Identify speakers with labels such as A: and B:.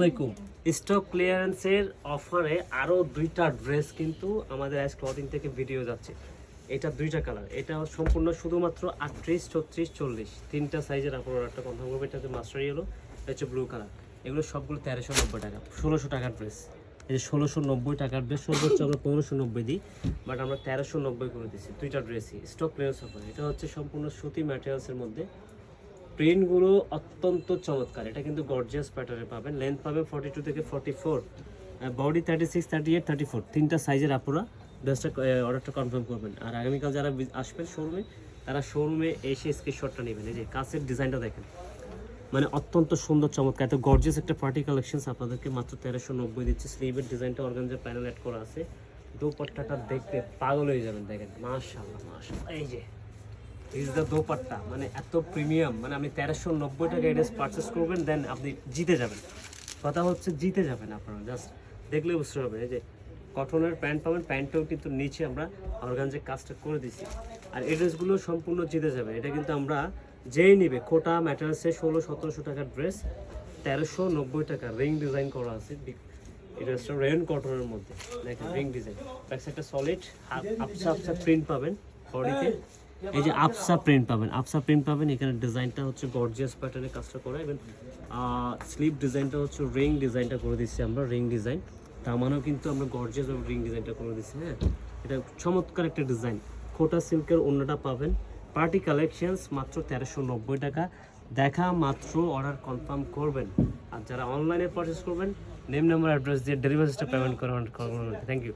A: আলাইকুম। স্টক ক্লিয়ারেন্সের অফারে আরও দুইটা ড্রেস কিন্তু আমাদের আজ ক্লথিং থেকে ভিডিও যাচ্ছে। এটা দুইটা কালার, এটা সম্পূর্ণ শুধুমাত্র 38, 36, 40 তিনটা সাইজের আপনার একটা কনফার্ম করবে। এটা হচ্ছে মাস্টার ইয়েলো, এটা হচ্ছে ব্লু কালার। এগুলো সবগুলো 1390 টাকা, 1600 টাকার ড্রেস। এই যে 1690 টাকার ড্রেস সর্বোচ্চ আমরা 1590 দিই, বাট আমরা 1390 করে দিচ্ছি দুইটা ড্রেসই স্টক ক্লিয়ারেন্স অফার। এটা হচ্ছে সম্পূর্ণ সুতি ম্যাটেরিয়ালসের মধ্যে, প্রিন্টগুলো অত্যন্ত চমৎকার। এটা কিন্তু গর্জিয়াস প্যাটার্নে পাবেন। লেন্থ পাবেন 42 থেকে 44, বডি 36, 38, 34 তিনটা সাইজের আপনারা ড্রেসটা অর্ডারটা কনফার্ম করবেন। আর আগামীকাল যারা আসবেন শোরুমে, তারা শোরুমে এসে স্ক্রিনশটটা নেবেন। এই যে কাছের ডিজাইনটা দেখেন, মানে অত্যন্ত সুন্দর চমৎকার। এত গর্জিয়াস একটা পার্টি কালেকশনস আপনাদেরকে মাত্র 1390 দিচ্ছি। স্লিভের ডিজাইনটা অর্গানজার প্যানেল অ্যাড করা আছে। দোপাট্টাটা দেখতে পাগল হয়ে যাবেন। দেখেন মাশাআল্লাহ মাশাআল্লাহ, এই যে ইজ দ্য দোপাট্টা, মানে এত প্রিমিয়াম। মানে আপনি 1390 টাকা এড্রেস পারচেস করবেন, দেন আপনি জিতে যাবেন। কথা হচ্ছে জিতে যাবেন আপনারা, জাস্ট দেখলে বুঝতে পারবেন। এই যে কটনের প্যান্ট পাবেন, প্যান্টটাও কিন্তু নিচে আমরা অর্গানজে কাজটা করে দিছি। আর এই ড্রেসগুলো সম্পূর্ণ জিতে যাবে। এটা কিন্তু আমরা যেই নিবে কোটা ম্যাটার্সে 1600-1700 টাকার ড্রেস 1390 টাকা রিং ডিজাইন করা আছে। এই ড্রেসটা রেন কটনের মধ্যে দেখেন, রিং ডিজাইন। ব্যাক সাইডটা সলিড, আপসা আপসা প্রিন্ট পাবেন বডিতে। এই যে আপসা প্রিন্ট পাবেন, আপসা প্রিন্ট পাবেন। এখানে ডিজাইনটা হচ্ছে গর্জিয়াস প্যাটার্নে কাজটা করা, এবং স্লিভ ডিজাইনটা হচ্ছে রিং ডিজাইনটা করে দিচ্ছি আমরা, রিং ডিজাইন। তার মানেও কিন্তু আমরা গর্জিয়াস রিং ডিজাইনটা করে দিচ্ছি। হ্যাঁ, এটা চমৎকার একটা ডিজাইন। খোটা সিল্কের অন্যটা পাবেন। পার্টি কালেকশনস মাত্র 1390 টাকা। দেখা মাত্র অর্ডার কনফার্ম করবেন। আর যারা অনলাইনে পারচেস করবেন, নেম নাম্বার অ্যাড্রেস দিয়ে ডেলিভারি পেমেন্ট করার। Thank you.